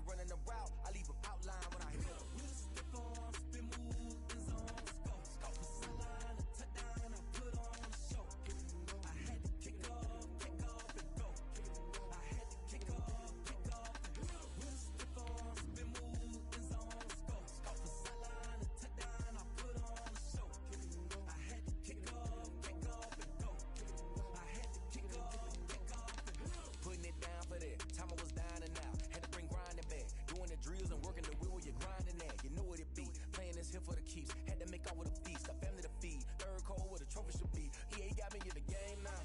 running the route, I leave an outline when I hit it. Spin move, in zone, scope for sideline, a touchdown, I put on the show. I had to kick off, and go. I had to kick off, and go. Spin move, in zone, scope for sideline, a touchdown, I put on the show. I had to kick off, and go. I had to kick off, and go. Putting it down for that, time I was down and out. Had to bring grinding back, doing the drills and working the wheel where you're grinding at. You know what it be, playing this here for the keeps. Had to make out with a feast, a family to feed. Third cold where the trophy should be. EA got me in the game now.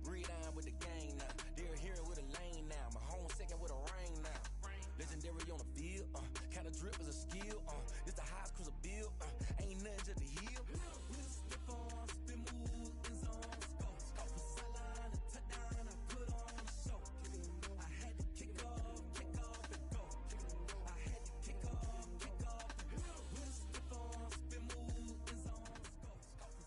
Gridiron with the gang now. They're hearing with a lane now. My home second with a rain now. Legendary on the field, kind of drip is a skill. This the highest cruiser bill, ain't nothing to the hill. Slip on, spin move, in zone, scope for sideline, a touchdown, I put on the show. I had to kick off, and go. I had to kick off, and go. Slip on, spin move, in zone, scope.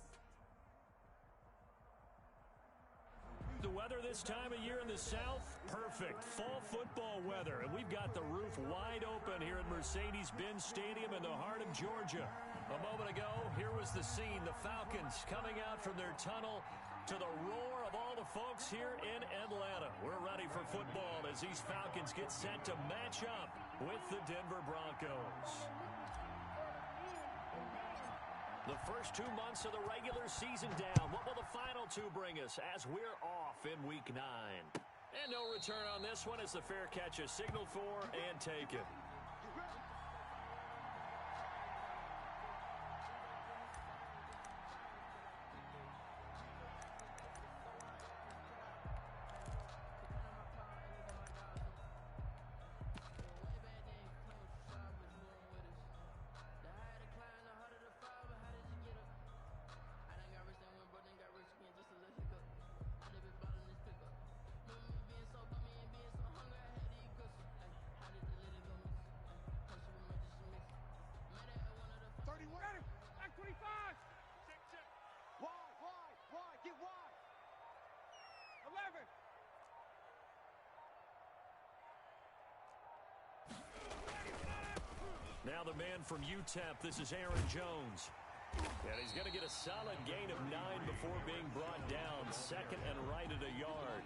The weather this time of year in the South, perfect. Fall football weather. And we've got the roof wide open here at Mercedes-Benz Stadium in the heart of Georgia. A moment ago, here was the scene. The Falcons coming out from their tunnel to the roar of all the folks here in Atlanta. We're ready for football as these Falcons get set to match up with the Denver Broncos. The first 2 months of the regular season down. What will the final two bring us as we're off in Week 9? And no return on this one as the fair catch is signaled for and taken. Now the man from UTEP, this is Aaron Jones. And he's going to get a solid gain of 9 before being brought down. Second and right at a yard.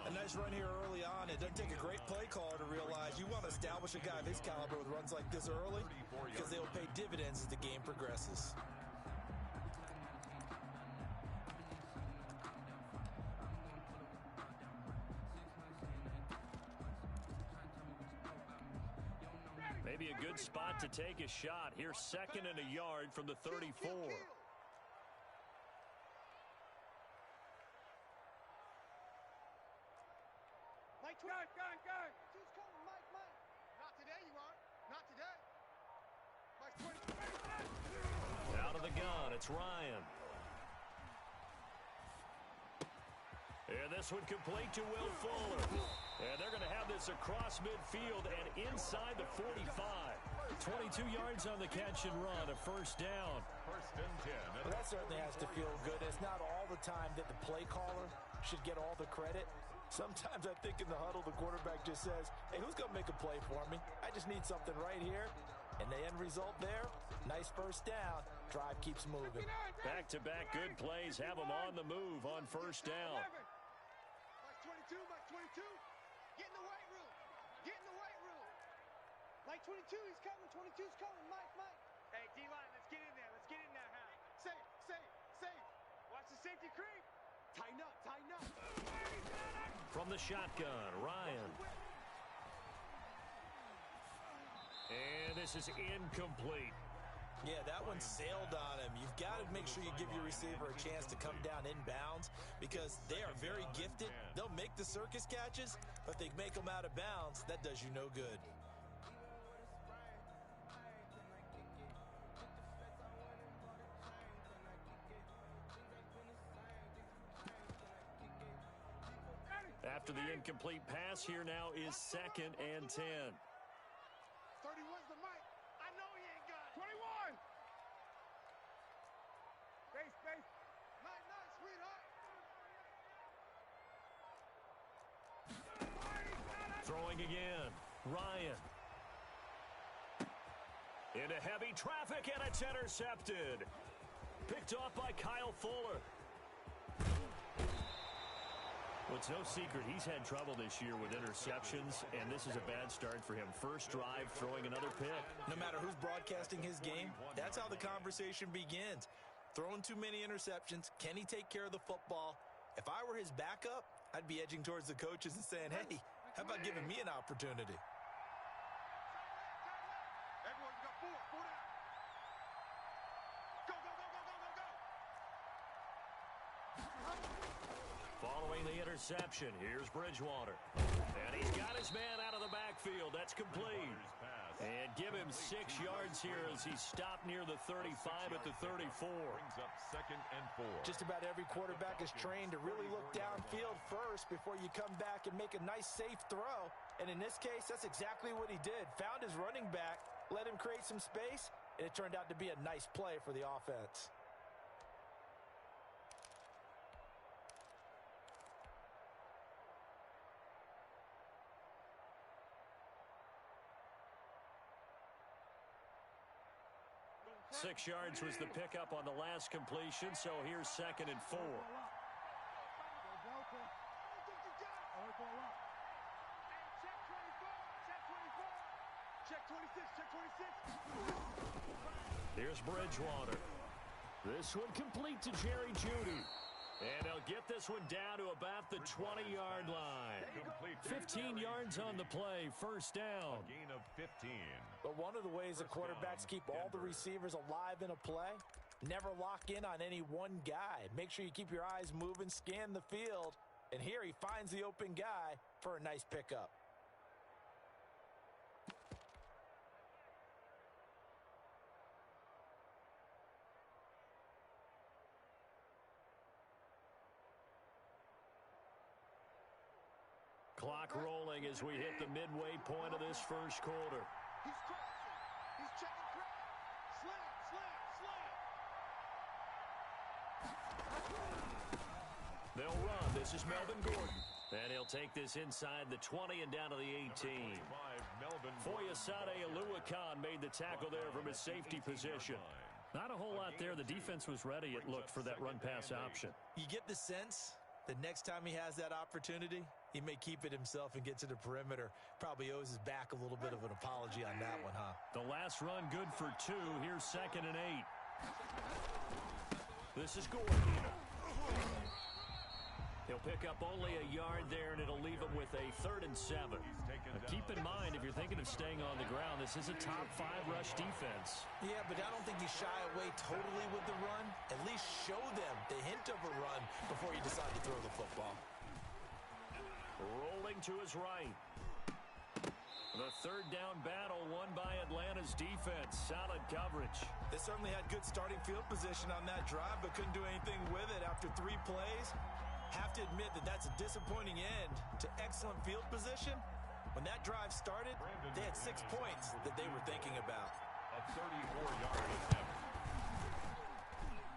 A nice run here early on. It doesn't take a great play caller to realize you want to establish a guy of his caliber with runs like this early because they will pay dividends as the game progresses. Maybe a good spot to take a shot. Here's second and a yard from the 34. Mike, go. Who's coming, Mike? Not today, you aren't. Not today. Mike, 20. Out of the gun, it's Ryan. And this one complete to Will Fuller. And they're going to have this across midfield and inside the 45. 22 yards on the catch and run, a first down. First and 10. Well, that certainly has to feel good. It's not all the time that the play caller should get all the credit. Sometimes I think in the huddle, the quarterback just says, hey, who's going to make a play for me? I just need something right here. And the end result there, nice first down. Drive keeps moving. Back-to-back good plays have them on the move on first down. Mike 22, Mike 22. Get in the weight room. Get in the weight room. Mike 22, he's coming. 22's coming. Mike. Hey, D-line, let's get in there. Let's get in there, Hal. Safe. Watch the safety creep. Tighten up. From the shotgun, Ryan. And this is incomplete. Yeah, that one sailed on him. You've got to make sure you give your receiver a chance to come down inbounds because they are very gifted. They'll make the circus catches, but they make them out of bounds. That does you no good. After the incomplete pass, here now is second and 10. 31's the mic. I know he ain't got it. 21. Space. Nice, sweetheart. Throwing again. Ryan. Into heavy traffic, and it's intercepted. Picked off by Kyle Fuller. Well, it's no secret he's had trouble this year with interceptions, and this is a bad start for him. First drive, throwing another pick. No matter who's broadcasting his game, that's how the conversation begins. Throwing too many interceptions, can he take care of the football? If I were his backup, I'd be edging towards the coaches and saying, hey, how about giving me an opportunity? Everyone's got four down. Go, go, go, go, go, go, go. Following the interception, here's Bridgewater. And he's got his man out of the backfield. That's complete. And give him 6 yards here as he stopped near the 35 at the 34. Brings up 2nd and 4. Just about every quarterback is trained to really look downfield first before you come back and make a nice, safe throw. And in this case, that's exactly what he did. Found his running back, let him create some space, and it turned out to be a nice play for the offense. Six yards was the pickup on the last completion, so here's 2nd and 4. Check 26, check 26. Here's Bridgewater. This one complete to Jerry Jeudy. And they'll get this one down to about the 20-yard line. 15 yards on the play, first down. A gain of 15. But one of the ways that quarterbacks keep all the receivers alive in a play, never lock in on any one guy. Make sure you keep your eyes moving, scan the field, and here he finds the open guy for a nice pickup. Clock rolling as we hit the midway point of this first quarter. He's crossing. He's checking crack. Slam, slam, slam. They'll run. This is Melvin Gordon. And he'll take this inside the 20 and down to the 18. Foyesade Aluakan made the tackle there from his safety position. Not a whole lot there. The defense was ready, it looked, for that run-pass option. You get the sense that next time he has that opportunity, he may keep it himself and get to the perimeter. Probably owes his back a little bit of an apology on that one, huh? The last run good for 2. Here's 2nd and 8. This is Gordon. He'll pick up only a yard there, and it'll leave him with a 3rd and 7. Now keep in mind, if you're thinking of staying on the ground, this is a top 5 rush defense. Yeah, but I don't think you shy away totally with the run. At least show them the hint of a run before you decide to throw the football. Rolling to his right. The 3rd down battle won by Atlanta's defense. Solid coverage. They certainly had good starting field position on that drive, but couldn't do anything with it after 3 plays. Have to admit that that's a disappointing end to excellent field position. When that drive started, they had 6 points that they were thinking about. A 34-yard attempt.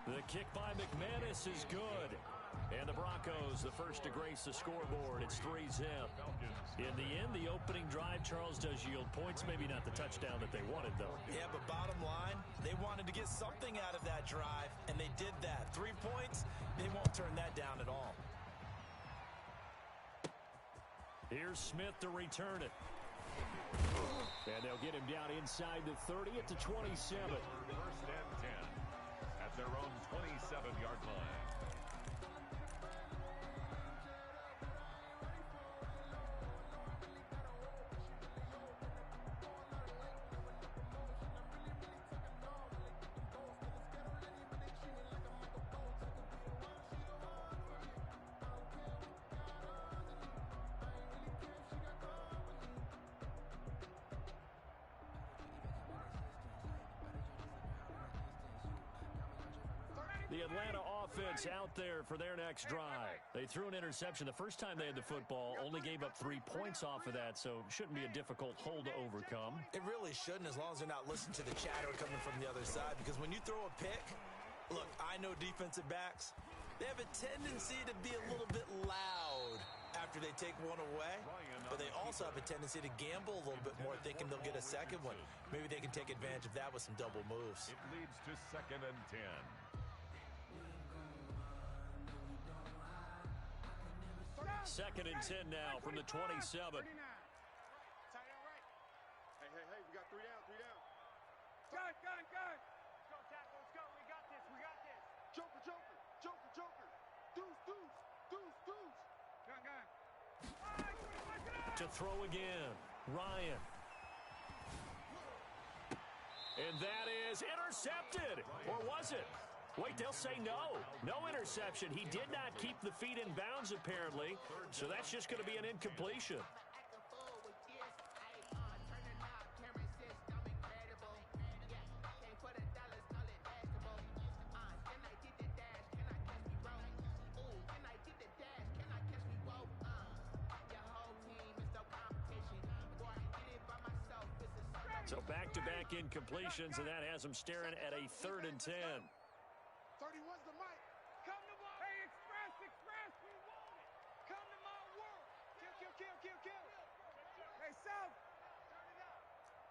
The kick by McManus is good. And the Broncos, the first to grace the scoreboard. It's 3-0. In the end, the opening drive, Charles, does yield points. Maybe not the touchdown that they wanted, though. Yeah, but bottom line, they wanted to get something out of that drive, and they did that. 3 points, they won't turn that down at all. Here's Smith to return it. And they'll get him down inside the 30 at the 27. 1st and 10 at their own 27-yard line. The Atlanta offense out there for their next drive. They threw an interception the first time they had the football, only gave up 3 points off of that, so shouldn't be a difficult hole to overcome. It really shouldn't, as long as they're not listening to the chatter coming from the other side, because when you throw a pick, look, I know defensive backs, they have a tendency to be a little bit loud after after they take one away, but they also have a tendency to gamble a little bit more, thinking they'll get a second one. Maybe they can take advantage of that with some double moves. It leads to 2nd and 10. Second and 10 now from the 27. Tight end right. Hey, we got 3 down, 3 down. Gun. Let's go, tackle, let's go. We got this. Joker. Deuce. Gun. To throw again, Ryan. And that is intercepted. Or was it? Wait, they'll say no. No interception. He did not keep the feet in bounds, apparently. So that's just going to be an incompletion. So back-to-back incompletions, and that has them staring at a 3rd and 10. 31's the mic. Come to my... Hey, Express, we want it. Come to my world. Kill. Hey, South. Turn it up.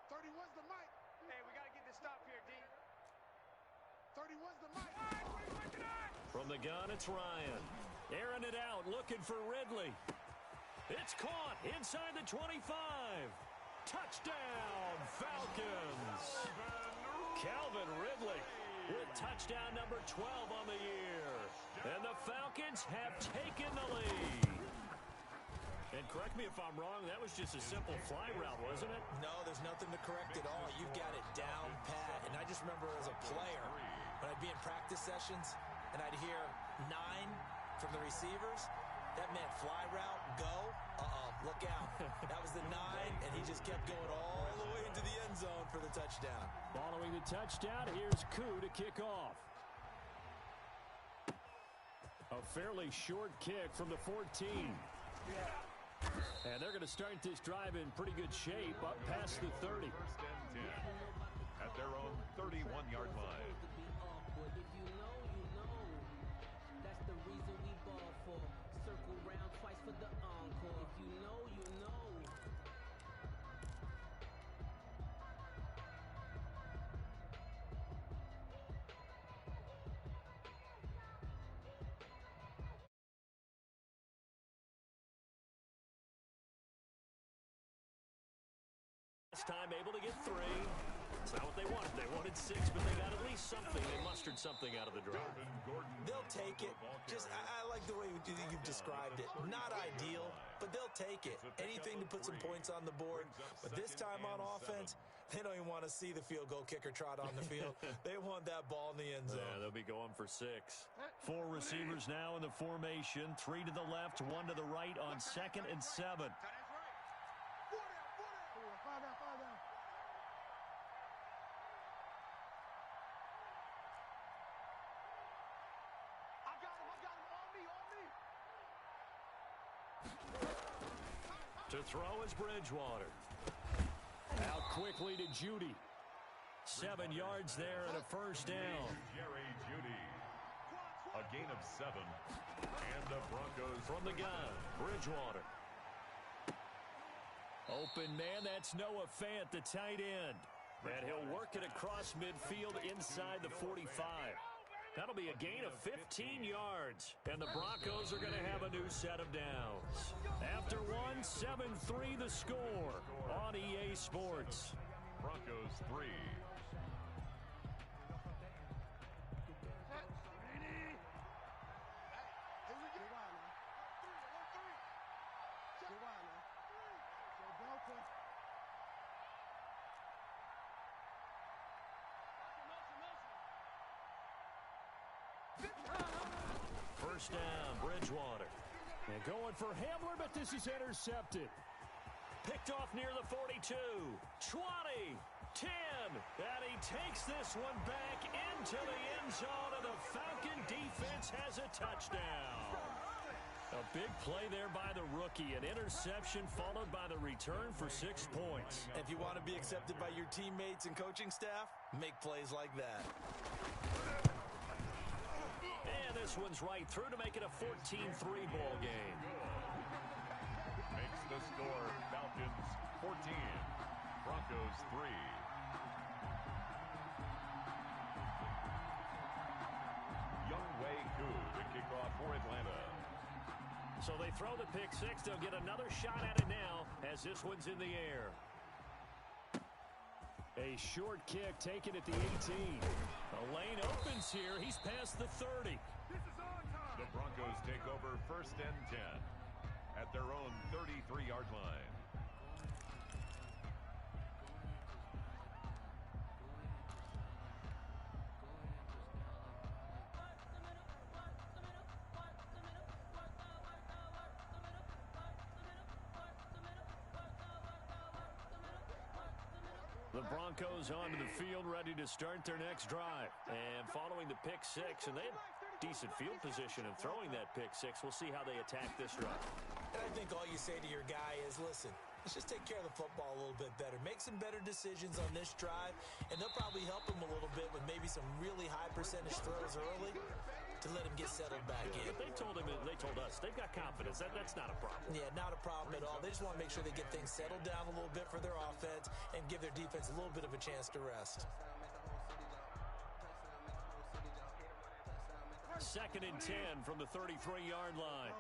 31's the mic. Hey, we got to get this stop here, D. 31's the mic. From the gun, it's Ryan. Airing it out, looking for Ridley. It's caught inside the 25. Touchdown, Falcons. Calvin Ridley with touchdown number 12 on the year. And the Falcons have taken the lead. And correct me if I'm wrong, that was just a simple fly route, wasn't it? No, there's nothing to correct at all. You've got it down pat. And I just remember as a player, when I'd be in practice sessions and I'd hear 9 from the receivers, that meant fly route, go. Look out. That was the 9, and he just kept going all the way into the end zone for the touchdown. Following the touchdown, here's Gooooo to kick off. A fairly short kick from the 14. And they're going to start this drive in pretty good shape, up past the 30. 1st and 10 at their own 31-yard line. If you know, you know. That's the reason we ball for. Circle round twice for the encore. If you know, you know. Last time able to get 3. It's not what they wanted. They wanted 6, but they got at least something. They mustered something out of the drive. They'll take it. Just, I like the way you've described it. Not ideal, but they'll take it. Anything to put some points on the board. But this time on offense, they don't even want to see the field goal kicker trot on the field. They want that ball in the end zone. Yeah, they'll be going for 6. 4 receivers now in the formation. 3 to the left, 1 to the right on 2nd and 7. Fall down. I got him. On me. To throw is Bridgewater. Out quickly to Judy. 7 yards there and a first down. Jerry Judy. A gain of 7. And the Broncos From the gun, Bridgewater. Open man, that's Noah Fant, the tight end. And he'll work it across midfield inside the 45. That'll be a gain of 15 yards. And the Broncos are going to have a new set of downs. After 1, 7-3 the score on EA Sports. Broncos 3. First down, Bridgewater. And going for Hamler, but this is intercepted. Picked off near the 42. 20, 10. And he takes this one back into the end zone, and the Falcon defense has a touchdown. A big play there by the rookie. An interception followed by the return for 6 points. If you want to be accepted by your teammates and coaching staff, make plays like that. And this one's right through to make it a 14-3 ball game. score, Falcons 14, Broncos 3. Gooooo to kick off for Atlanta. So they throw the pick six. They'll get another shot at it now as this one's in the air. A short kick taken at the 18. A lane opens here. He's past the 30. The Broncos take over 1st and 10 at their own 33-yard line. The Broncos onto the field, ready to start their next drive. And following the pick six, and they have decent field position in throwing that pick six. We'll see how they attack this drive. And I think all you say to your guy is, listen, let's just take care of the football a little bit better. Make some better decisions on this drive, and they'll probably help him a little bit with maybe some really high percentage throws early to let him get settled back in. But they told us, they've got confidence. That's not a problem. Yeah, not a problem at all. They just want to make sure they get things settled down a little bit for their offense and give their defense a little bit of a chance to rest. 2nd and 10 from the 33-yard line.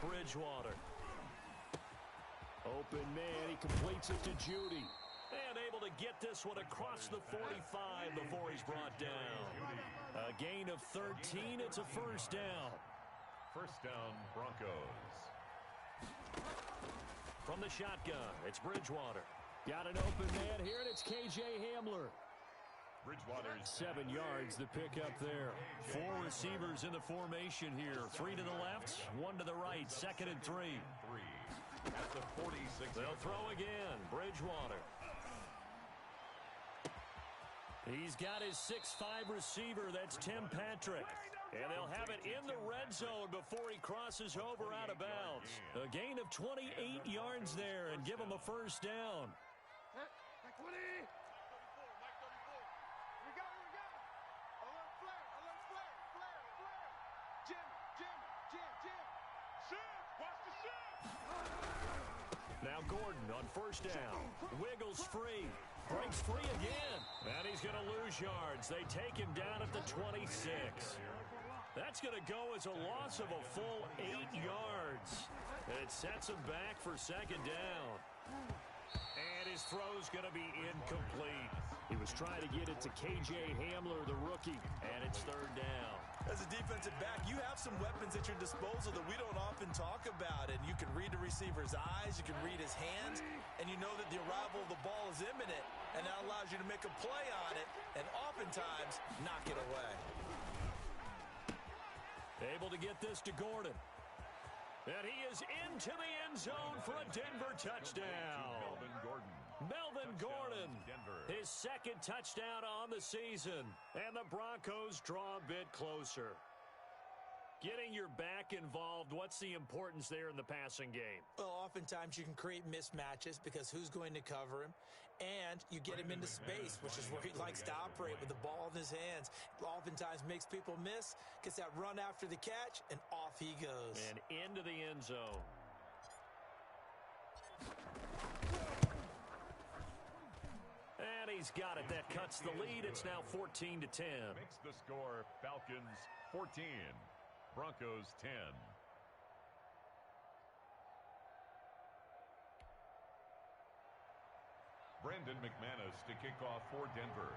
Bridgewater. Open man, he completes it to Judy. And able to get this one across the 45 before he's brought down. A gain of 13, it's a 1st down. 1st down, Broncos. From the shotgun, it's Bridgewater. Got an open man here, and it's K.J. Hamler. Bridgewater's 7 yards, the pickup there. 4 receivers in the formation here. 3 to the left, 1 to the right. 2nd and 3. At the 46. They'll throw again. Bridgewater. He's got his 6'5 receiver. That's Tim Patrick. And they'll have it in the red zone before he crosses over out of bounds. A gain of 28 yards there and give him a 1st down. Now Gordon on 1st down. Wiggles free. Breaks free again. And he's going to lose yards. They take him down at the 26. That's going to go as a loss of a full 8 yards. It sets him back for 2nd down. And his throw's going to be incomplete. He was trying to get it to K.J. Hamler, the rookie, and it's 3rd down. As a defensive back, you have some weapons at your disposal that we don't often talk about. And you can read the receiver's eyes, you can read his hands, and you know that the arrival of the ball is imminent. And that allows you to make a play on it and oftentimes knock it away. Able to get this to Gordon. And he is into the end zone for a Denver touchdown. Melvin Gordon, his 2nd touchdown on the season. And the Broncos draw a bit closer. Getting your back involved, what's the importance there in the passing game? Well, oftentimes you can create mismatches because who's going to cover him? And you get him into space, which is where he likes to operate with the ball in his hands. Oftentimes makes people miss, gets that run after the catch, and off he goes. And into the end zone. And he's got it. That cuts the lead. It's now 14-10. Makes the score Falcons 14, Broncos 10. Brandon McManus to kick off for Denver.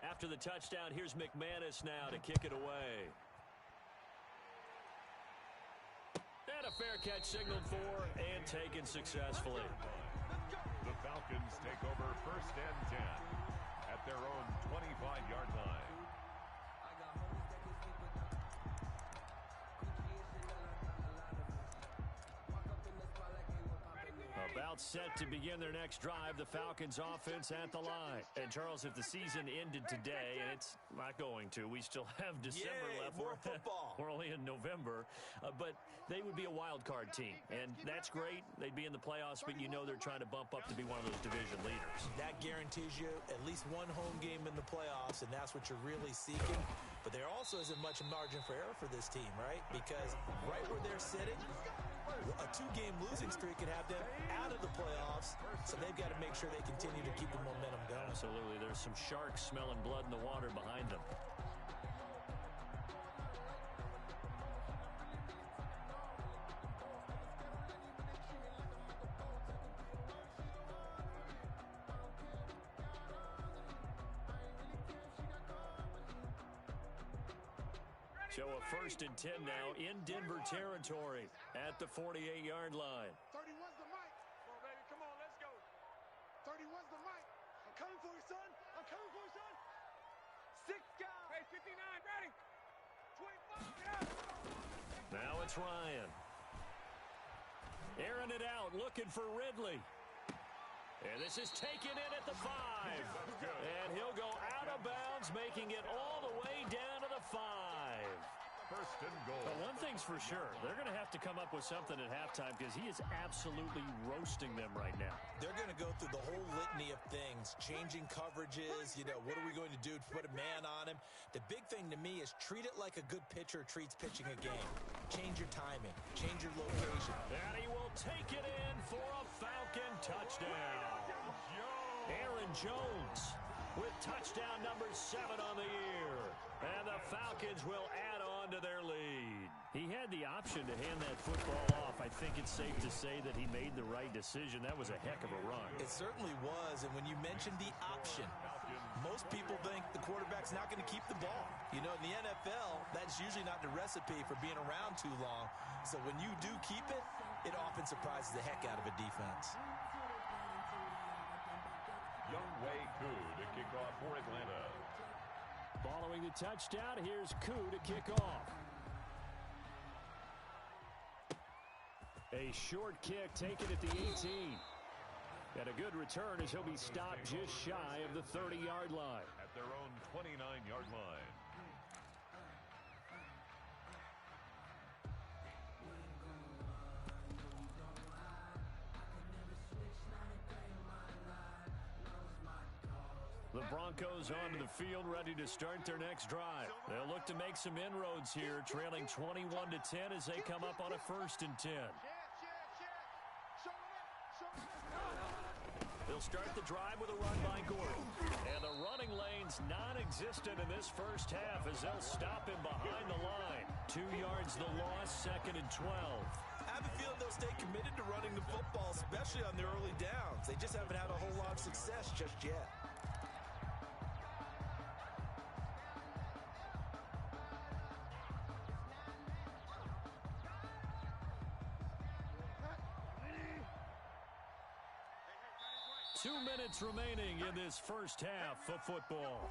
After the touchdown, here's McManus now to kick it away. And a fair catch signaled for and taken successfully. The Falcons take over 1st and 10 at their own 25-yard line. About about set to begin their next drive. The Falcons offense at the line. And, Charles, if the season ended today, and it's not going to, we still have December left. More football. We're only in November. But they would be a wild card team. And that's great. They'd be in the playoffs, but you know they're trying to bump up to be one of those division leaders. That guarantees you at least one home game in the playoffs, and that's what you're really seeking. But there also isn't much margin for error for this team, right? Because right where they're sitting, a 2-game losing streak could have them out of the playoffs, so they've got to make sure they continue to keep the momentum going. Absolutely. There's some sharks smelling blood in the water behind them. So a 1st and 10 now in Denver territory at the 48-yard line. 31's the mic. Come on, baby. Come on, let's go. 31's the mic. I'm coming for you, son. I'm coming for you, son. 6 guys. Hey, 59, ready. 25, get out. Now it's Ryan. Airing it out, looking for Ridley. And this is taken in at the 5. And he'll go out of bounds, making it all the way down to the 5. 1st and goal. But one thing's for sure, they're going to have to come up with something at halftime because he is absolutely roasting them right now. They're going to go through the whole litany of things, changing coverages, what are we going to do to put a man on him? The big thing to me is treat it like a good pitcher treats pitching a game. Change your timing, change your location. And he will take it in for a Falcon touchdown. Aaron Jones with touchdown number 7 on the year. And the Falcons will add on to their lead. He had the option to hand that football off. I think it's safe to say that he made the right decision. That was a heck of a run. It certainly was, and when you mentioned the option, most people think the quarterback's not going to keep the ball. In the NFL, that's usually not the recipe for being around too long. So when you do keep it, it often surprises the heck out of a defense. Younghoe Koo to kick off for Atlanta. Following the touchdown, here's Koo to kick off. A short kick taken at the 18. And a good return as he'll be stopped just shy of the 30-yard line. At their own 29-yard line. The Broncos onto the field, ready to start their next drive. They'll look to make some inroads here, trailing 21-10 as they come up on a 1st and 10. They'll start the drive with a run by Gordon. And the running lane's non-existent in this first half as they'll stop him behind the line. 2 yards the loss, 2nd and 12. I have a feeling they'll stay committed to running the football, especially on the early downs. They just haven't had a whole lot of success just yet. Two minutes remaining in this first half of football.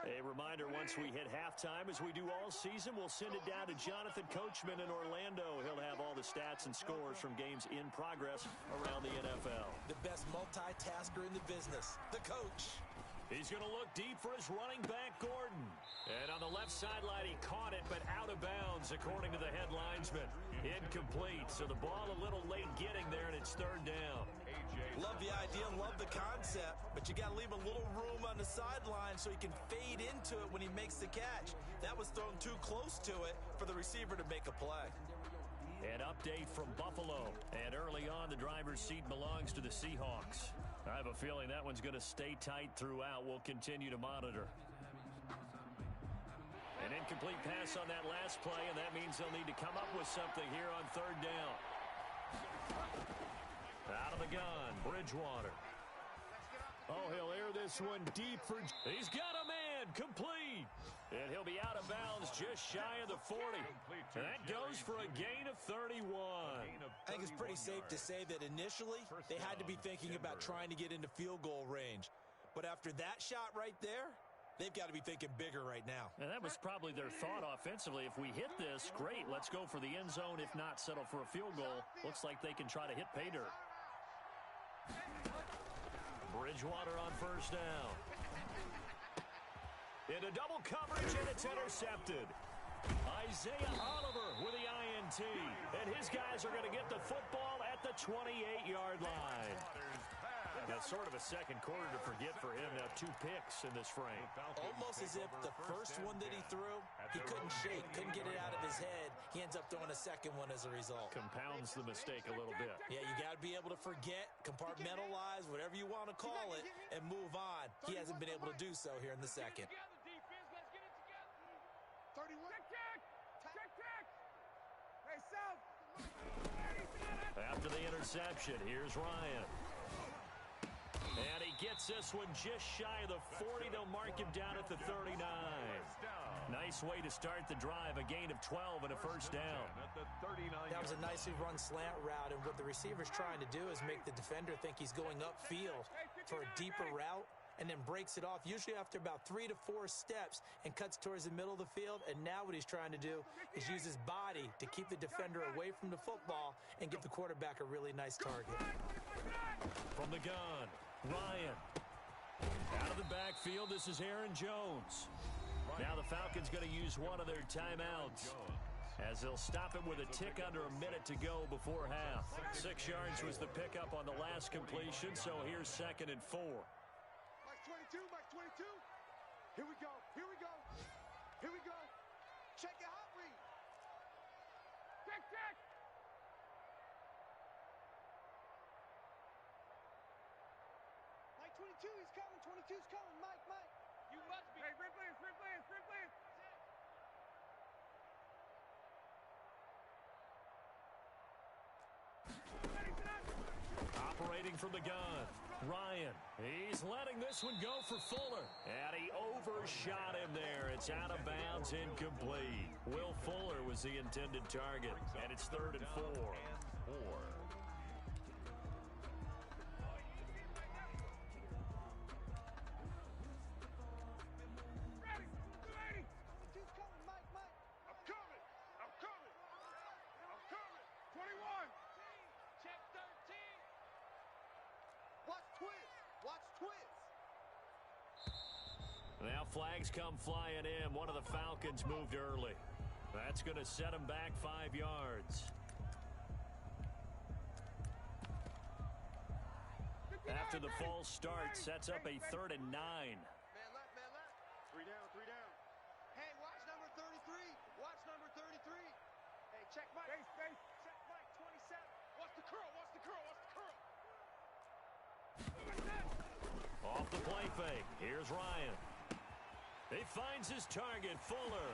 A reminder, once we hit halftime, as we do all season, we'll send it down to Jonathan Coachman in Orlando. He'll have all the stats and scores from games in progress around the NFL. The best multitasker in the business, the coach. He's going to look deep for his running back, Gordon. And on the left sideline, he caught it, but out of bounds, according to the head linesman. Incomplete, so the ball a little late getting there, and it's 3rd down. Love the idea, love the concept, but you got to leave a little room on the sideline so he can fade into it when he makes the catch. That was thrown too close to it for the receiver to make a play. An update from Buffalo. And early on, the driver's seat belongs to the Seahawks. I have a feeling that one's going to stay tight throughout. We'll continue to monitor. An incomplete pass on that last play, and that means they'll need to come up with something here on 3rd down. Out of the gun, Bridgewater. Oh, he'll air this one deep for... He's got a man, complete. And he'll be out of bounds just shy of the 40. And that goes for a gain of 31. I think it's pretty safe to say that initially they had to be thinking about trying to get into field goal range. But after that shot right there, they've got to be thinking bigger right now. And that was probably their thought offensively. If we hit this, great, let's go for the end zone. If not, settle for a field goal. Looks like they can try to hit pay dirt. Bridgewater on first down. Into double coverage, and it's intercepted. Isaiah Oliver with the INT. And his guys are going to get the football at the 28-yard line. Now, sort of a second quarter to forget for him. Now, 2 picks in this frame. Almost as if the first one that he threw, he couldn't shake, couldn't get it out of his head. He ends up throwing a second one as a result. Compounds the mistake a little bit. Yeah, you got to be able to forget, compartmentalize, whatever you want to call it, and move on. He hasn't been able to do so here in the second. 31. Check. Hey, South. After the interception, here's Ryan. And he gets this one just shy of the 40. They'll mark him down at the 39. Nice way to start the drive. A gain of 12 and a first down. That was a nicely run slant route, and what the receiver's trying to do is make the defender think he's going upfield for a deeper route, and then breaks it off, usually after about 3 to 4 steps, and cuts towards the middle of the field. And now what he's trying to do is use his body to keep the defender away from the football and give the quarterback a really nice target. From the gun, Ryan. Out of the backfield, this is Aaron Jones. Now the Falcons going to use one of their timeouts, as they'll stop it with a tick under a minute to go before half. 6 yards was the pickup on the last completion, so here's 2nd and 4. Mike 22. Here we go. Check your hot read. Check. Mike 22, he's coming. 22's coming. Mike. You must be. Hey, Ripley. Operating from the gun, Ryan. He's letting this one go for Fuller. And he overshot him there. It's out of bounds, incomplete. Will Fuller was the intended target. And it's 3rd and 4. Now flags come flying in. One of the Falcons moved early. That's going to set him back 5 yards. After the false start, sets up a 3rd and 9. Man left. 3 down. Hey, watch number 33. Hey, check Mike. Check Mike, 27. Watch the curl. Off the play fake. Here's Ryan. He finds his target, Fuller.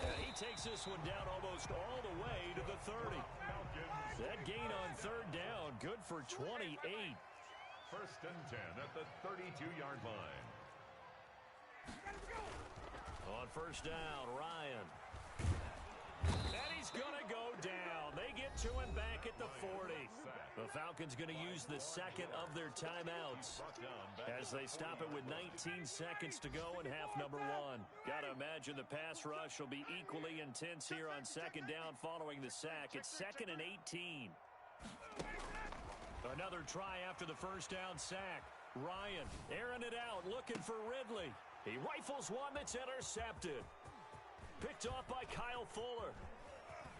And he takes this one down almost all the way to the 30. That gain on 3rd down, good for 28. 1st and 10 at the 32-yard line. On first down, Ryan. And he's going to go down. They get to him back at the 40. The Falcons going to use the 2nd of their timeouts as they stop it with 19 seconds to go in half number 1. Got to imagine the pass rush will be equally intense here on 2nd down following the sack. It's 2nd and 18. Another try after the first down sack. Ryan airing it out, looking for Ridley. He rifles one that's intercepted. Picked off by Kyle Fuller.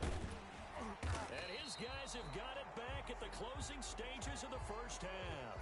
And his guys have got it back at the closing stages of the first half.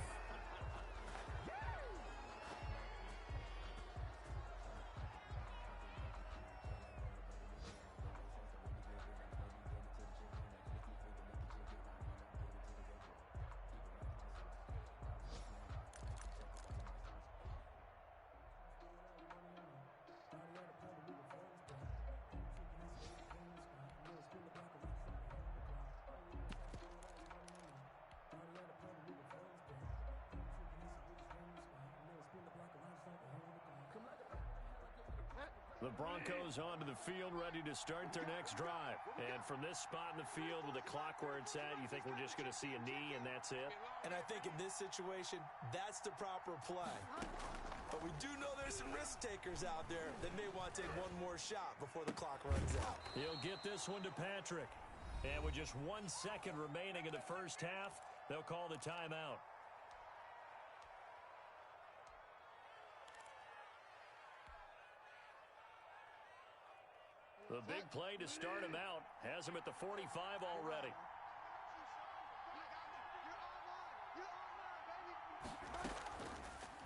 The Broncos onto the field, ready to start their next drive. And from this spot in the field with the clock where it's at, you think we're just going to see a knee and that's it? And I think in this situation, that's the proper play. But we do know there's some risk takers out there that may want to take one more shot before the clock runs out. He'll get this one to Patrick. And with just 1 second remaining in the first half, they'll call the timeout. The big play to start him out has him at the 45 already.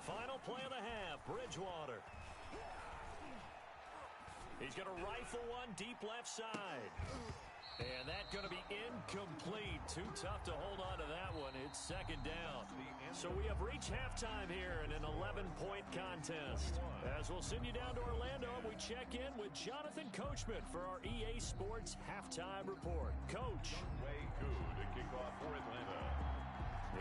Final play of the half, Bridgewater. He's going to rifle one deep left side. And that's going to be incomplete. Too tough to hold on to that one. It's second down. So we have reached halftime here in an 11-point contest. As we'll send you down to Orlando, we check in with Jonathan Coachman for our EA Sports Halftime Report. Coach. Gooooo to kick off for Atlanta.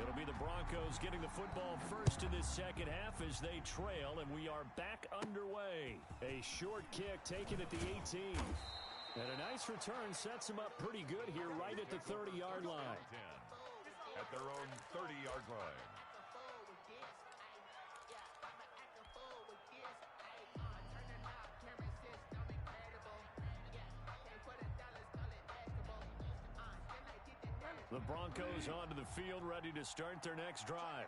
It'll be the Broncos getting the football first in this second half as they trail, and we are back underway. A short kick taken at the 18. And a nice return sets them up pretty good here right at the 30-yard line. At their own 30-yard line. The Broncos onto the field, ready to start their next drive.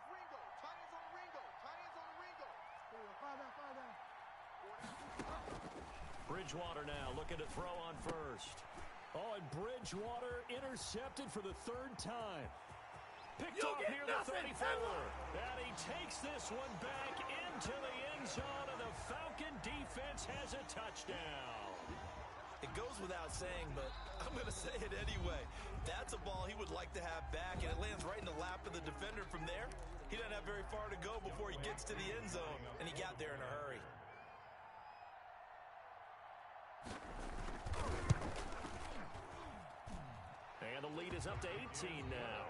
Bridgewater now looking to throw on first. Oh, and Bridgewater intercepted for the third time. Picked off near the 34. And he takes this one back into the end zone, and the Falcon defense has a touchdown. It goes without saying, but I'm going to say it anyway. That's a ball he would like to have back, and it lands right in the lap of the defender from there. He doesn't have very far to go before he gets to the end zone, and he got there in a hurry. And the lead is up to 18 now.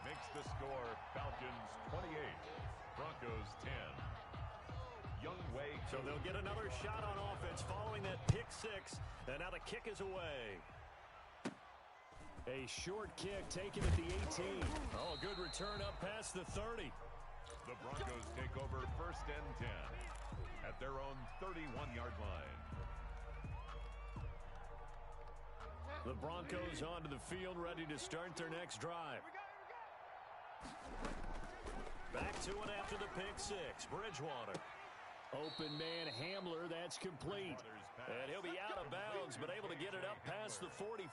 Makes the score Falcons 28, Broncos 10. So they'll get another shot on offense following that pick six. And now the kick is away. A short kick taken at the 18. Oh, a good return up past the 30. The Broncos take over first and 10 at their own 31-yard line. The Broncos onto the field, ready to start their next drive. Back to it after the pick six. Bridgewater. Open man Hamler, that's complete. And he'll be out of bounds, but able to get it up past the 45.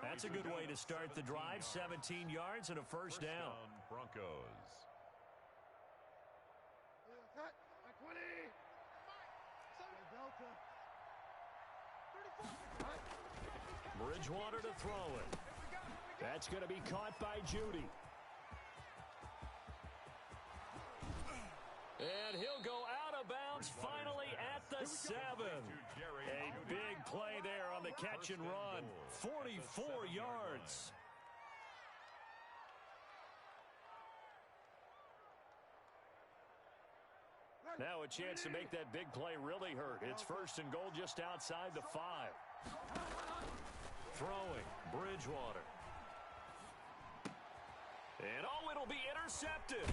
That's a good way to start the drive. 17 yards and a first down. Broncos. Bridgewater to throw it. That's going to be caught by Judy. And he'll go out of bounds finally at the 7. A big play there on the catch and run. 44 yards. Now a chance to make that big play really hurt. It's first and goal just outside the 5. Throwing, Bridgewater. And oh, it'll be intercepted.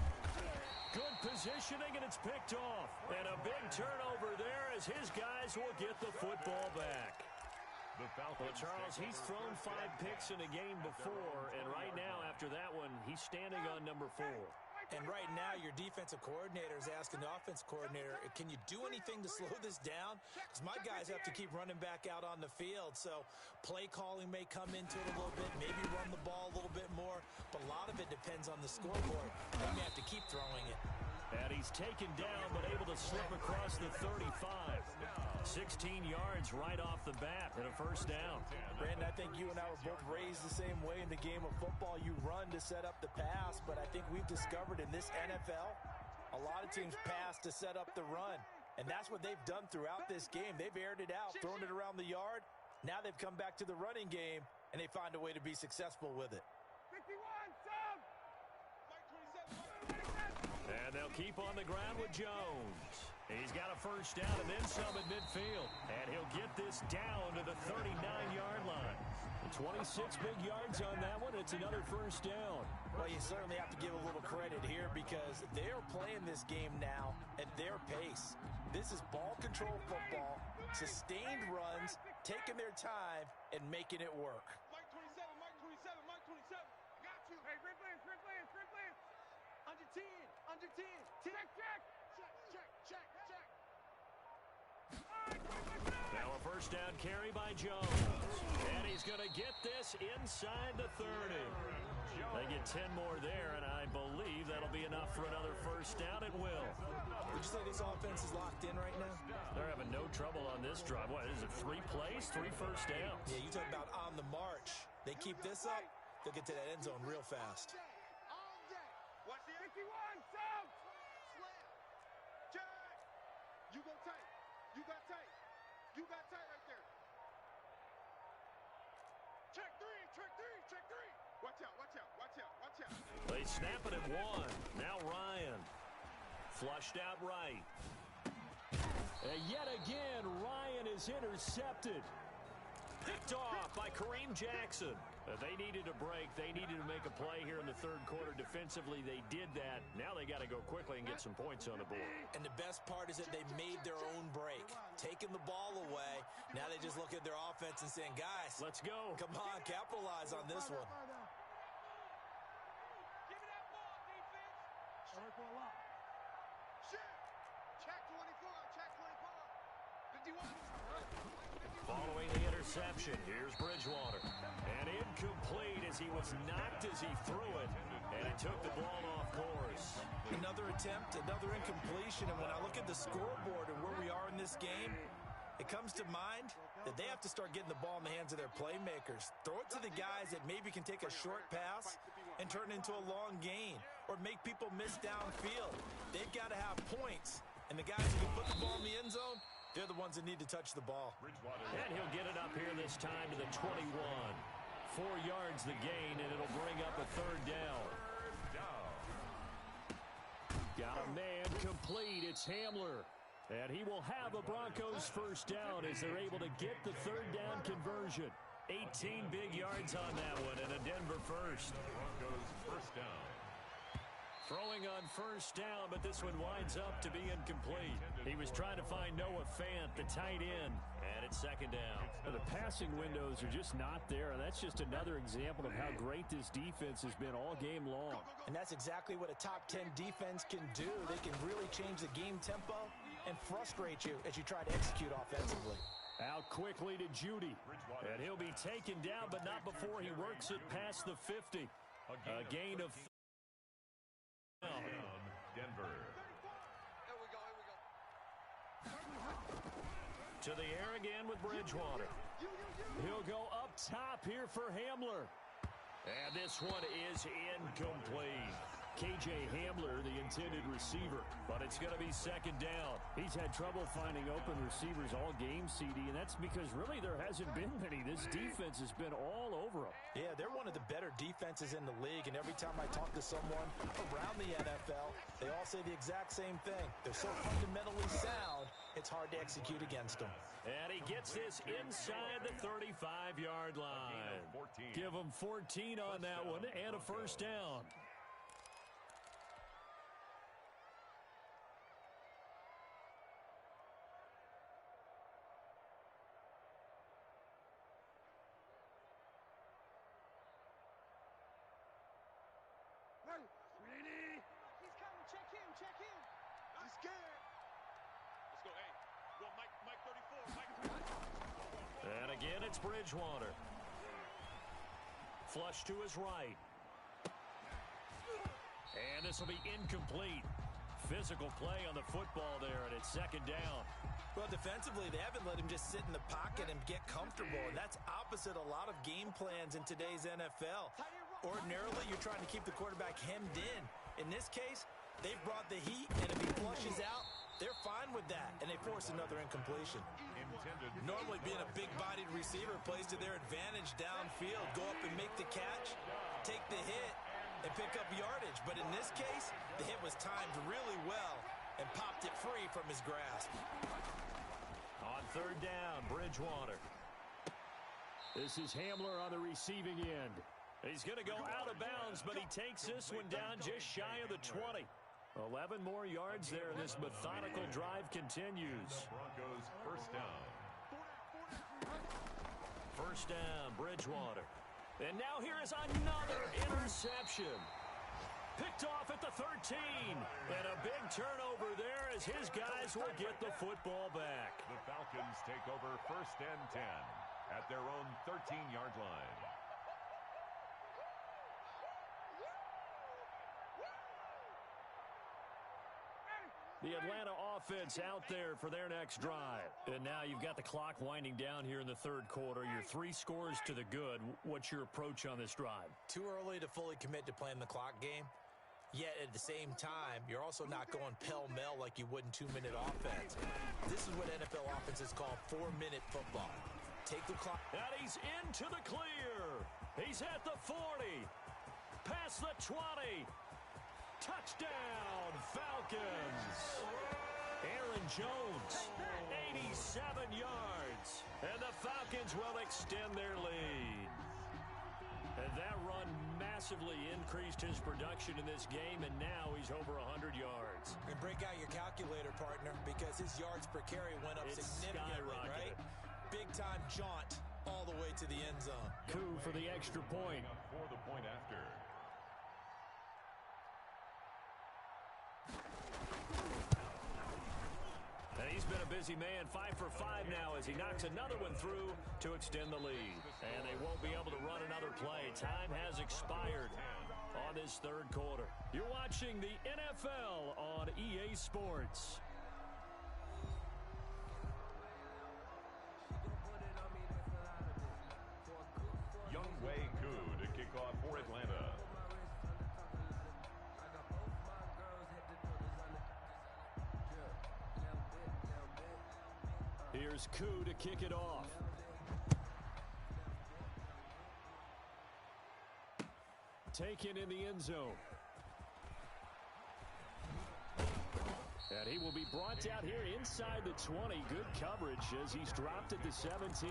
Good positioning, and it's picked off. And a big turnover there as his guys will get the football back. Well, Charles, he's thrown 5 picks in a game before, and right now, after that one, he's standing on number 4. And right now, your defensive coordinator is asking the offense coordinator, can you do anything to slow this down? Because my guys have to keep running back out on the field. So play calling may come into it a little bit, maybe run the ball a little bit more. But a lot of it depends on the scoreboard. They may have to keep throwing it. And he's taken down, but able to slip across the 35. 16 yards right off the bat and a first down. Brandon, I think you and I were both raised the same way in the game of football. You run to set up the pass, but I think we've discovered in this NFL, a lot of teams pass to set up the run. And that's what they've done throughout this game. They've aired it out, thrown it around the yard. Now they've come back to the running game, and they find a way to be successful with it. And they'll keep on the ground with Jones. He's got a first down and then some at midfield. And he'll get this down to the 39-yard line. 26 big yards on that one. It's another first down. Well, you certainly have to give a little credit here because they're playing this game now at their pace. This is ball control football, sustained runs, taking their time, and making it work. Mike 27, Mike 27, Mike 27. Got you. Hey, sprint plans, sprint plans, sprint plans. Under 10, under 10. Check, check. Check, check, check, check. Now a first down carry by Jones. And he's going to get this inside the 30. They get 10 more there, and I believe that'll be enough for another first down. It will. Would you say this offense is locked in right now? They're having no trouble on this drive. What is it, 3 plays, 3 first downs? Yeah, you talk about on the march. They keep this up, they'll get to that end zone real fast. All day. Watch the 51, south. Slam. Check. You go tight. You got tight. You got tight right there. Check 3, check 3, check 3. Watch out, watch out, watch out, watch out. They snap it at 1. Now Ryan. Flushed out right. And yet again, Ryan is intercepted. Picked off by Kareem Jackson. They needed a break. They needed to make a play here in the third quarter. Defensively, they did that. Now they got to go quickly and get some points on the board. And the best part is that they made their own break. Taking the ball away. Now they just look at their offense and saying, guys, let's go. Come on, capitalize on this one. Give me that ball, defense. Circle up. Shit. Check 24, check 24. 51. Following the interception, here's Bridgewater. And incomplete as he was knocked as he threw it. And it took the ball off course. Another attempt, another incompletion. And when I look at the scoreboard and where we are in this game, it comes to mind that they have to start getting the ball in the hands of their playmakers. Throw it to the guys that maybe can take a short pass and turn it into a long gain or make people miss downfield. They've got to have points. And the guys who can put the ball in the end zone, they're the ones that need to touch the ball. And he'll get it up here this time to the 21. 4 yards the gain, and it'll bring up a third down. Got a man complete. It's Hamler. And he will have a Broncos first down as they're able to get the third down conversion. 18 big yards on that one, and a Denver first. Broncos first down. Throwing on first down, but this one winds up to be incomplete. He was trying to find Noah Fant, the tight end, and it's second down. The passing windows are just not there, and that's just another example of how great this defense has been all game long. And that's exactly what a top 10 defense can do. They can really change the game tempo and frustrate you as you try to execute offensively. Out quickly to Judy, and he'll be taken down, but not before he works it past the 50. A gain of Denver. Here we go, to the air again with Bridgewater. He'll go up top here for Hamler. And this one is incomplete. KJ Hamler, the intended receiver, but it's going to be second down. He's had trouble finding open receivers all game, CD, and that's because really there hasn't been many. This defense has been all over them. Yeah, they're one of the better defenses in the league, and every time I talk to someone around the NFL, they all say the exact same thing. They're so fundamentally sound, it's hard to execute against them. And he gets this inside the 35-yard line. Give him 14 on that one and a first down. Ready? He's coming. Check him. Check him. He's scared. Let's go. Hey, go Mike 34. Mike 34. And again, it's Bridgewater. Flush to his right. And this will be incomplete. Physical play on the football there, and it's second down. Well, defensively, they haven't let him just sit in the pocket and get comfortable, and that's opposite a lot of game plans in today's NFL. Ordinarily, you're trying to keep the quarterback hemmed in. In this case, they've brought the heat, and if he flushes out, they're fine with that, and they force another incompletion. Normally, being a big-bodied receiver plays to their advantage downfield. Go up and make the catch, take the hit, and pick up yardage. But in this case, the hit was timed really well, and popped it free from his grasp. On third down, Bridgewater. This is Hamler on the receiving end. He's going to go out of bounds, but he takes this one down just shy of the 20. 11 more yards there, and this methodical drive continues. Broncos first down. First down, Bridgewater. And now here is another interception. Picked off at the 13. And a big turnover there as his guys will get the football back. The Falcons take over first and 10 at their own 13-yard line. The Atlanta offense out there for their next drive. And now you've got the clock winding down here in the third quarter. Your 3 scores to the good. What's your approach on this drive? Too early to fully commit to playing the clock game. Yet at the same time, you're also not going pell-mell like you would in 2-minute offense. This is what NFL offenses call 4-minute football. Take the clock. And he's into the clear. He's at the 40. Past the 20. Touchdown, Falcons. Aaron Jones, 87 yards. And the Falcons will extend their lead. And that run massively increased his production in this game, and now he's over 100 yards. And break out your calculator, partner, because his yards per carry went up significantly, right? Big-time jaunt all the way to the end zone. Gooooo for the extra point. For the point after. And he's been a busy man, 5 for 5 now as he knocks another one through to extend the lead. And they won't be able to run another play. Time has expired on this third quarter. You're watching the NFL on EA Sports. Gooooo to kick off for Atlanta. Here's Gooooo to kick it off. Taken in the end zone. And he will be brought down here inside the 20. Good coverage as he's dropped at the 17.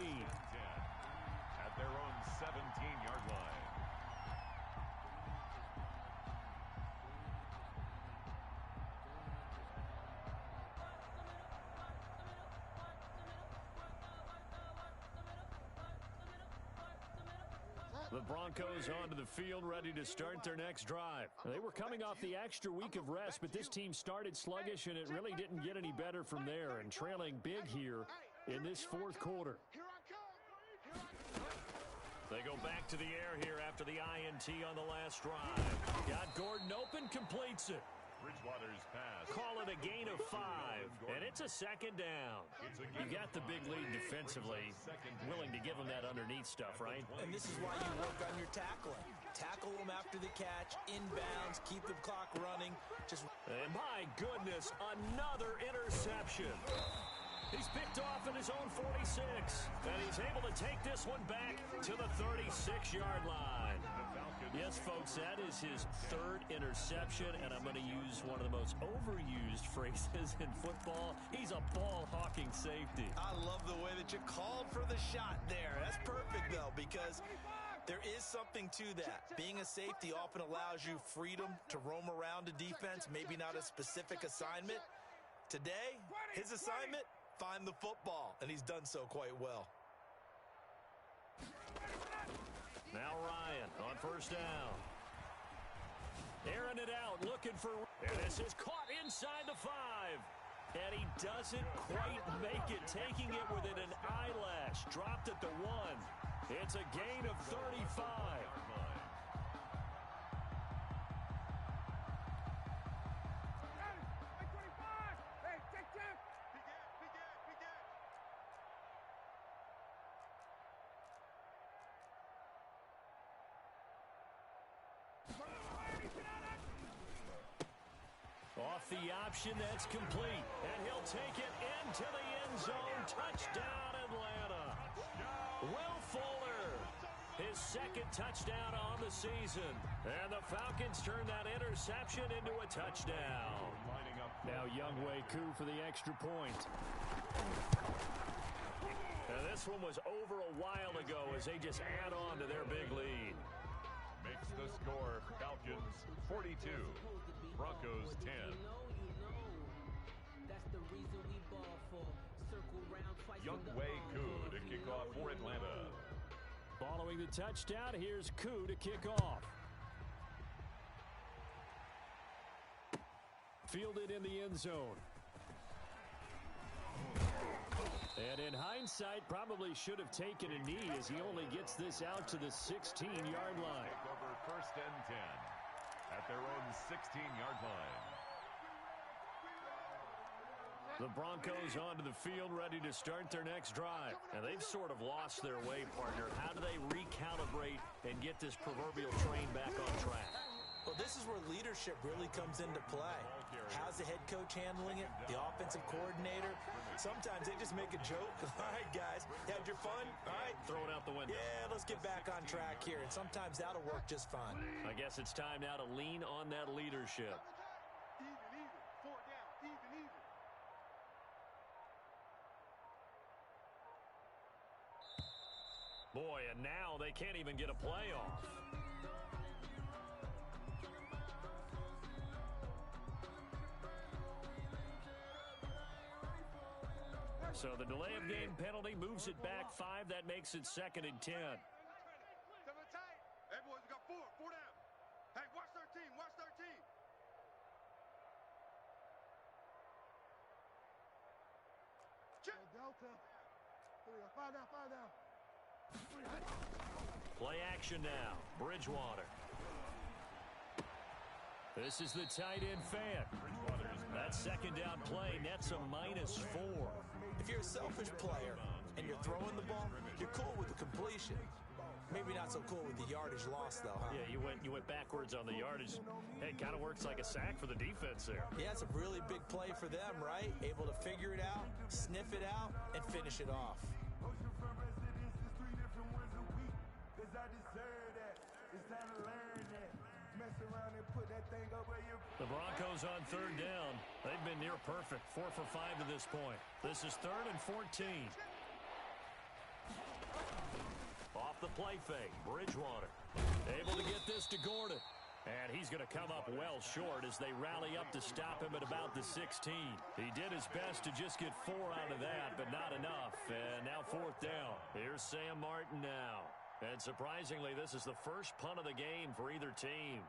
At their own 17-yard line. The Broncos onto the field, ready to start their next drive. They were coming off the extra week of rest, but this team started sluggish, and it really didn't get any better from there, and trailing big here in this fourth quarter. They go back to the air here after the INT on the last drive. Got Gordon open, completes it. Bridgewater's pass. Call it a gain of 5, and it's a second down. You got the big lead defensively, willing to give them that underneath stuff, right? And this is why you work on your tackling. Tackle them after the catch, inbounds, keep the clock running. And my goodness, another interception. He's picked off in his own 46, and he's able to take this one back to the 36-yard line. Yes, folks, that is his third interception, and I'm going to use one of the most overused phrases in football. He's a ball-hawking safety. I love the way that you called for the shot there. That's perfect, though, because there is something to that. Being a safety often allows you freedom to roam around a defense, maybe not a specific assignment. Today, his assignment, find the football, and he's done so quite well. Now Ryan on first down. Airing it out, looking for... And this is caught inside the 5. And he doesn't quite make it, taking it within an eyelash. Dropped at the 1. It's a gain of 35. Off the option, that's complete. And he'll take it into the end zone. Touchdown, Atlanta. Will Fuller, his second touchdown on the season. And the Falcons turn that interception into a touchdown. Lining up Now Gooooo for the extra point. Now this one was over a while ago as they just add on to their big lead. Makes the score Falcons 42, Broncos 10. That's the reason we ball for. Circle round twice. Gooooo to kick off for Atlanta. Following the touchdown, here's Gooooo to kick off. Fielded in the end zone. And in hindsight, probably should have taken a knee as he only gets this out to the 16-yard line. Take over first and 10 at their own 16-yard line. The Broncos onto the field ready to start their next drive. And they've sort of lost their way, partner. How do they recalibrate and get this proverbial train back on track? Well, this is where leadership really comes into play. How's the head coach handling it? The offensive coordinator? Sometimes they just make a joke. All right, guys, you had your fun? All right. Throw it out the window. Yeah, let's get back on track here. And sometimes that'll work just fine. I guess it's time now to lean on that leadership. Even. 4 down. Even. Boy, and now they can't even get a play off. So the delay of game penalty moves it back 5. That makes it 2nd and 10. Seven tight. Hey, boys, we got 4 down. Hey, watch 13. Watch 13. Check. Delta. 5 down. Play action now. Bridgewater. This is the tight end fan. That second down play nets a -4. If you're a selfish player and you're throwing the ball, you're cool with the completion. Maybe not so cool with the yardage loss, though, huh? Yeah, you went backwards on the yardage. Hey, it kind of works like a sack for the defense there. Yeah, it's a really big play for them, right? Able to figure it out, sniff it out, and finish it off. The Broncos on 3rd down. They've been near perfect. 4 for 5 to this point. This is 3rd and 14. Off the play fake. Bridgewater able to get this to Gordon. And he's going to come up well short as they rally up to stop him at about the 16. He did his best to just get 4 out of that, but not enough. And now 4th down. Here's Sam Martin now. And surprisingly, this is the first punt of the game for either team.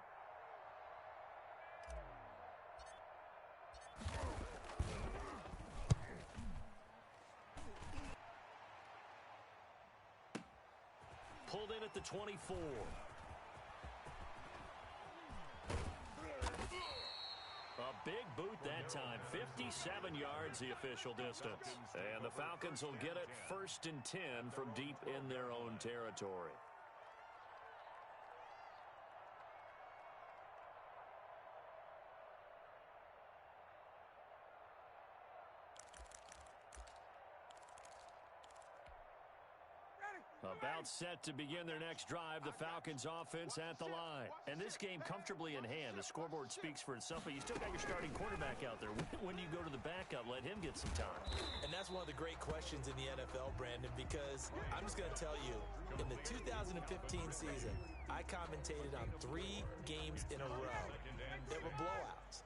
Pulled in at the 24. A big boot that time. 57 yards the official distance. And the Falcons will get it 1st and 10 from deep in their own territory. About set to begin their next drive, the Falcons offense at the line. And this game comfortably in hand. The scoreboard speaks for itself, but you still got your starting quarterback out there. When do you go to the backup? Let him get some time. And that's one of the great questions in the NFL, Brandon, because I'm just going to tell you, in the 2015 season, I commentated on 3 games in a row that were blowouts.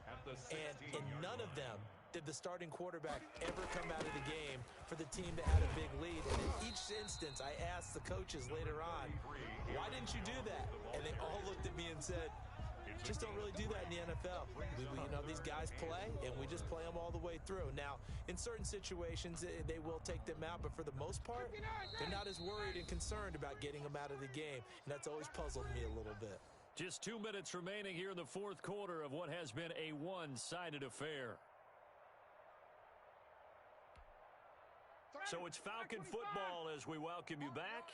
And in none of them did the starting quarterback ever come out of the game for the team that had a big lead. And in each instance, I asked the coaches later on, why didn't you do that? And they all looked at me and said, just don't really do that in the NFL. These guys play, and we just play them all the way through. Now, in certain situations, they will take them out, but for the most part, they're not as worried and concerned about getting them out of the game. And that's always puzzled me a little bit. Just 2 minutes remaining here in the 4th quarter of what has been a one-sided affair. So it's Falcon football as we welcome you back.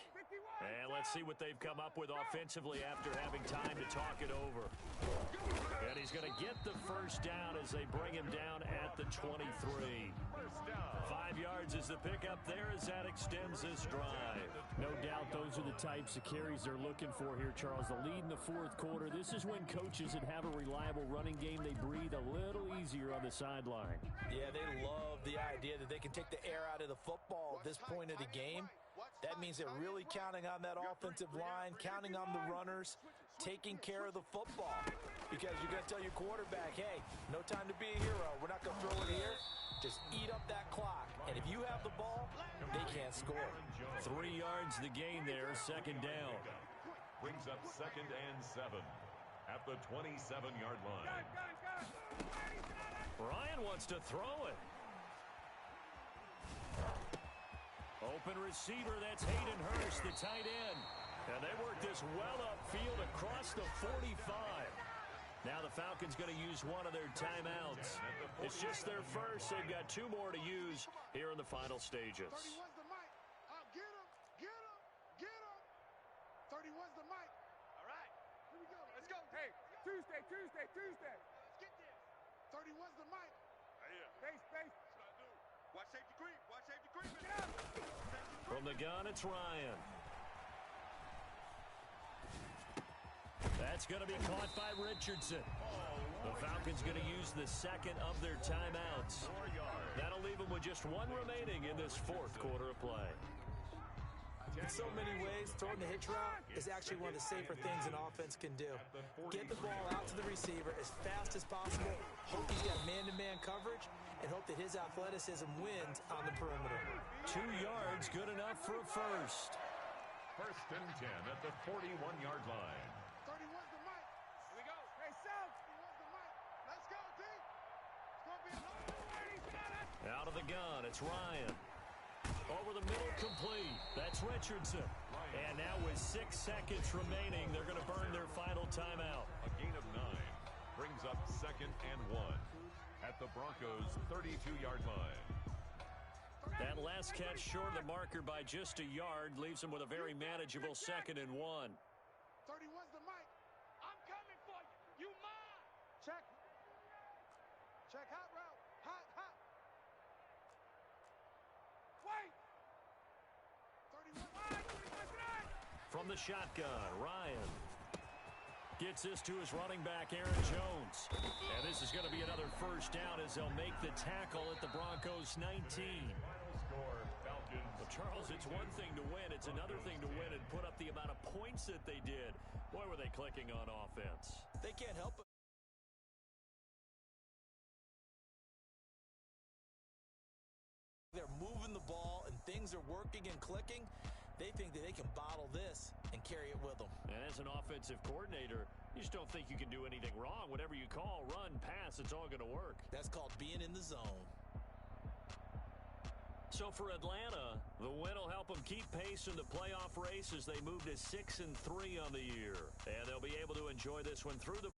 And let's see what they've come up with offensively after having time to talk it over. And he's going to get the first down as they bring him down at the 23. 5 yards is the pickup there as that extends this drive. No doubt those are the types of carries they're looking for here, Charles. The lead in the fourth quarter. This is when coaches that have a reliable running game, they breathe a little easier on the sideline. Yeah, they love the idea that they can take the air out of the football at this point of the game. That means they're really counting on that offensive line, counting on the runners, taking care of the football. Because you're going to tell your quarterback, hey, no time to be a hero. We're not going to throw it here. Just eat up that clock. And if you have the ball, they can't score. 3 yards the gain there, second down. Brings up 2nd and 7 at the 27-yard line. Ryan wants to throw it. Open receiver, that's Hayden Hurst, the tight end. And they work this well upfield across the 45. Now the Falcons going to use one of their timeouts. It's just their first. They've got 2 more to use here in the final stages. 31's the mic. Get him, get him, get him. 31's the mic. All right, here we go. Let's go. Hey, Tuesday. Let's get this. 31's the mic. Base. Watch safety creep. Get up. From the gun, it's Ryan. That's going to be caught by Richardson. The Falcons going to use the second of their timeouts. That'll leave them with just 1 remaining in this fourth quarter of play. In so many ways, throwing the hitch route is actually one of the safer things an offense can do. Get the ball out to the receiver as fast as possible, hope he's got man-to-man coverage, and hope that his athleticism wins on the perimeter. 2 yards, good enough for a first. 1st and 10 at the 41-yard line. 31's the mic. Here we go. Hey, South. 31's the mic. Let's go, D. It's going to be a long. Out of the gun, it's Ryan. Over the middle, complete. That's Richardson. And now with 6 seconds remaining, they're going to burn their final timeout. A gain of 9 brings up 2nd and 1 at the Broncos' 32-yard line. That last catch short of the marker by just a yard leaves them with a very manageable 2nd and 1. 31's the mic. I'm coming for you. You mine. Check. Hot route. Hot. Wait. 31. From the shotgun, Ryan gets this to his running back, Aaron Jones. And this is going to be another first down as they'll make the tackle at the Broncos' 19. Well, Charles, it's one thing to win. It's another thing to win and put up the amount of points that they did. Boy, were they clicking on offense. They can't help it. They're moving the ball and things are working and clicking. They think that they can bottle this and carry it with them. And as an offensive coordinator, you just don't think you can do anything wrong. Whatever you call, run, pass, it's all going to work. That's called being in the zone. So for Atlanta, the win will help them keep pace in the playoff race as they move to 6-3 on the year. And they'll be able to enjoy this one through the